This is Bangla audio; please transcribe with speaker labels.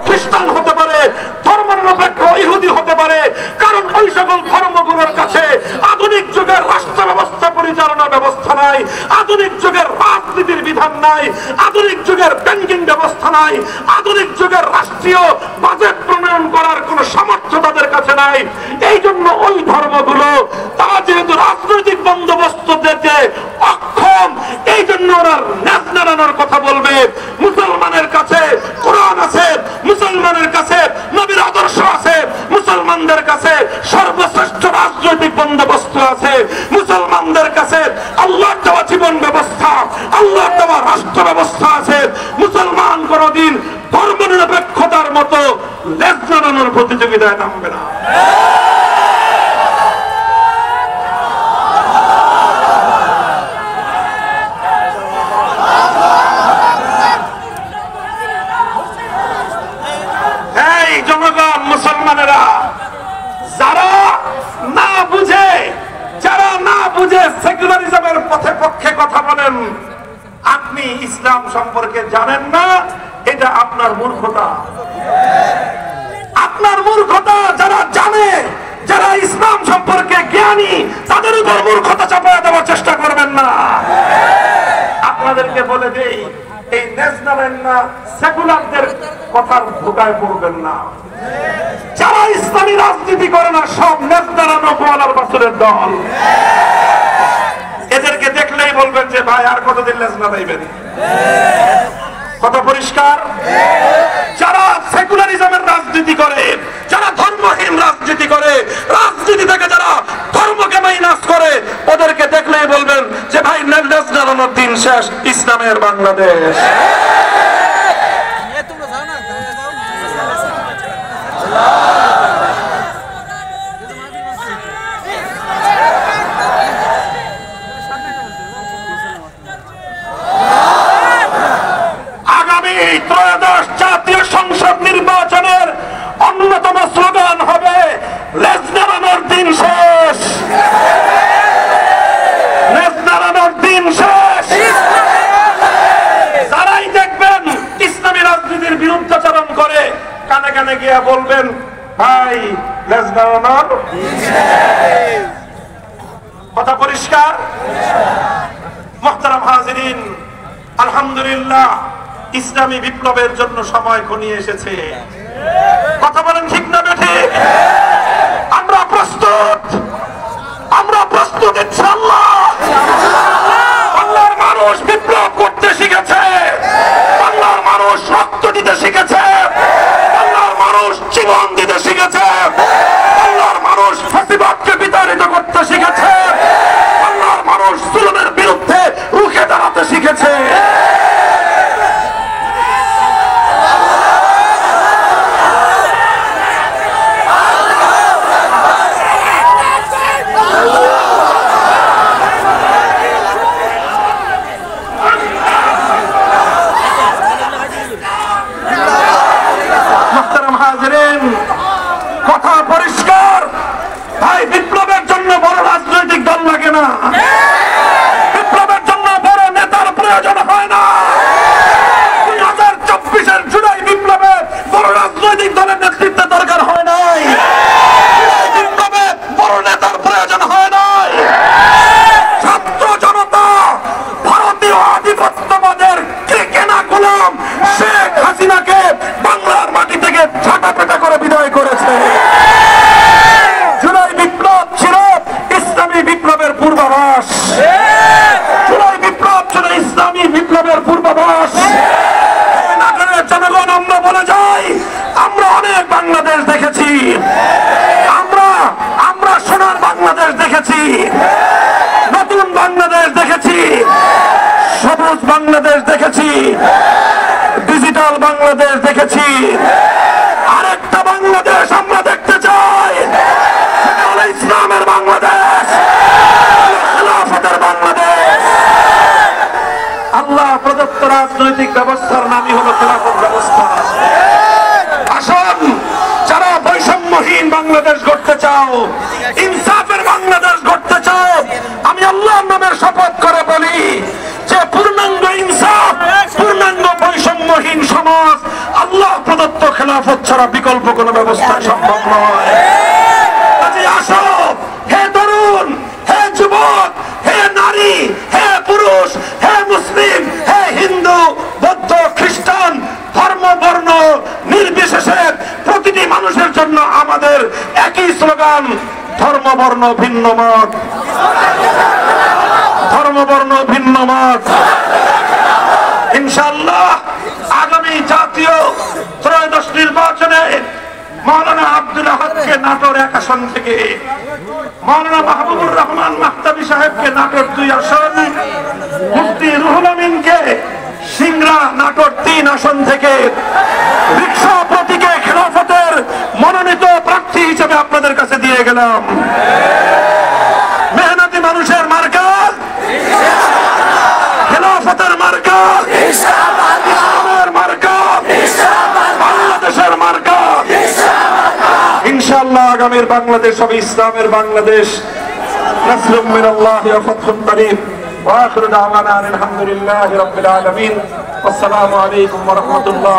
Speaker 1: খ্রিস্টান হতে পারে, ধর্মনিরপেক্ষ ইহুদি হতে পারে, কারণ ওই সকল ধর্মগুলোর কাছে আধুনিক যুগের রাষ্ট্র ব্যবস্থা পরিচালনা ব্যবস্থা নাই, আধুনিক যুগের রাজনীতির বিধান নাই, আধুনিক যুগের ব্যাংকিং ব্যবস্থা নাই, আধুনিক যুগের রাষ্ট্রীয় বাজেট প্রণয়ন করার কোন সামর্থ্য তাদের কাছে নাই। এই জন্য ওই ধর্মগুলো তারা যেহেতু রাজনৈতিক বন্দোবস্ত দিতে অক্ষম, এই জন্য ওরা ন্যাস নাড়ানোর কথা বলবে। মুসলমানের কাছে কোরআন আছে, মুসলমানের কাছে নবীর আদর্শ আছে, মুসলমানদের কাছে সর্বশ্রেষ্ঠ রাজনৈতিক বন্দোবস্ত আছে, মুসলমানদের কাছে আল্লাহর দেওয়া জীবন ব্যবস্থা, আল্লাহর দেওয়া রাষ্ট্র ব্যবস্থা আছে। মুসলমান কোনদিন ধর্মনিরপেক্ষতার মতো লেজ নাড়ানোর প্রতিযোগিতায় নামবে না। জনগণ, মুসলমানেরা যারা না বুঝে সেকুলারিজমের পক্ষে কথা বলেন, আপনি ইসলাম সম্পর্কে জানেন না, এটা আপনার মূর্খতা। আপনার মূর্খতা। যারা জানে, যারা ইসলাম সম্পর্কে জ্ঞানী, তাদের উপর মূর্খতা চাপায় দেওয়ার চেষ্টা করবেন না। আপনাদেরকে বলে দেই, এই ন্যাশনাল না সেকুলারদের কথার ধোকায় পড়বেন না। যারা ইসলামী রাজনীতি করে না, সব নেতারা গোয়ালার বাছুরের দল। এদেরকে দেখলেই বলবেন যে ভাই আর কতদিন লেজ নাড়াইবেন। কথা পরিষ্কার। যারা সেকুলারিজমের রাজনীতি করে, যারা ধর্মহীন রাজনীতি করে, রাজনীতি থেকে যারা ধর্মকে মাইনাস করে, ওদেরকে দেখলেই বলবেন যে ভাই লেজ নাড়ানোর দিন শেষ, ইসলামের বাংলাদেশ। আগামী ত্রয়োদশ জাতীয় সংসদ নির্বাচনের অন্যতম স্লোগান হবে লেজ নাড়ানোর দিন শেষ, লেজ নাড়ানোর দিন শেষ। যারাই দেখবেন ইসলামী রাজনীতির বিরুদ্ধাচরণ করে, কানে কানে গিয়ে বলবেন ভাই লেজ নাড়ানোর দিন শেষ। কথা পরিষ্কার। মুহতারাম হাজিরিন, আলহামদুলিল্লাহ ইসলামী বিপ্লবের জন্য সময় ঘনিয়ে এসেছে। কথা বলেন ঠিক না ঠিক? আমরা প্রস্তুত, আমরা প্রস্তুত ইনশাআল্লাহ। বাংলার মানুষ বিপ্লব করতে শিখেছে, বাংলার মানুষ রক্ত দিতে শিখেছে, বাংলার মানুষ জীবন দিতে শিখেছে, বাংলার মানুষ ফাঁসিবাদকে বিতাড়িত করতে শিখেছে, বাংলার মানুষ জুলুমের বিরুদ্ধে রুখে দাঁড়াতে শিখেছে। কথা পরিষ্কার। ভাই বিপ্লবের জন্য বড় রাজনৈতিক দল লাগে না, বিপ্লবের জন্য বড় নেতার প্রয়োজন হয় না। 2024-এর জুলাই বিপ্লবে বড় রাজনৈতিক দলের নেতৃত্বের দরকার হয় নাই, বিপ্লবে বড় নেতার প্রয়োজন হয় নাই। ছাত্র জনতা ভারতীয় আধিপত্যবাদের কেনা গোলাম শেখ হাসিনাকে বাংলার মাটি থেকে ঝাঁটাপেটা করে বিদায় করেছে। জুলাই বিপ্লব ছিল ইসলামী বিপ্লবের পূর্বাভাস, জুলাই বিপ্লব ছিল ইসলামী বিপ্লবের পূর্বাভাস। জনগণ, আমরা বলে যাই, আমরা অনেক বাংলাদেশ দেখেছি, আমরা সোনার বাংলাদেশ দেখেছি, নতুন বাংলাদেশ দেখেছি, সবুজ বাংলাদেশ দেখেছি, ডিজিটাল বাংলাদেশ দেখেছি। আরেকটা বাংলাদেশ আমরা দেখতে চাই, ইসলামের বাংলাদেশ, খেলাফতের বাংলাদেশ। আল্লাহ প্রদত্ত রাজনৈতিক ব্যবস্থার নামই হলো খেলাফত ব্যবস্থা। আসুন, যারা বৈষম্যহীন বাংলাদেশ গড়তে চাও, ইনসাফের বাংলাদেশ গড়তে চাও, আমি আল্লাহর নামের শপথ করে বলি যে পূর্ণাঙ্গ ইনসাফ, পূর্ণাঙ্গ বৈষম্যহীন সমাজ আল্লাহ প্রদত্ত খেলাফত খেলাফত ছাড়া বিকল্প কোনো ব্যবস্থা সম্ভব নয়। কাজেই আসো হে তরুণ, হে যুবক, হে নারী, হে পুরুষ, হে মুসলিম, হে হিন্দু, বৌদ্ধ, খ্রিস্টান, ধর্ম বর্ণ নির্বিশেষে প্রতিটি মানুষের জন্য আমাদের একই স্লোগান, ধর্ম বর্ণ ভিন্ন মত, ধর্ম বর্ণ ভিন্ন মত। ইনশাআল্লাহ আগামী জাতীয় ত্রয়োদশ নির্বাচনে মাওলানা আব্দুল আহাদকে নাটোর 1 আসন থেকে, মাওলানা মাহবুবুর রহমান মাহতাবী সাহেবকে নাটোর 2 আসন, মুফতি রুহুল আমিনকে সিংড়া নাটোর 3 আসন থেকে রিকশা প্রতীকে খেলাফতের মনোনীত প্রার্থী হিসেবে আপনাদের কাছে দিয়ে গেলাম। মেহনতি মানুষের মার্কা, খেলাফতের মার্কা, ইসলামের মার্কা, বাংলাদেশের মার্কা। ইনশাআল্লাহ আগামীর বাংলাদেশ হবে ইসলামের বাংলাদেশ। নাসরুম মিনাল্লাহি ওয়া ফাতহুন করিম। ওয়া আখিরু দাওয়ানা আলহামদুলিল্লাহি রাব্বিল আলামিন। আসসালামু আলাইকুম ওয়া রাহমাতুল্লাহ।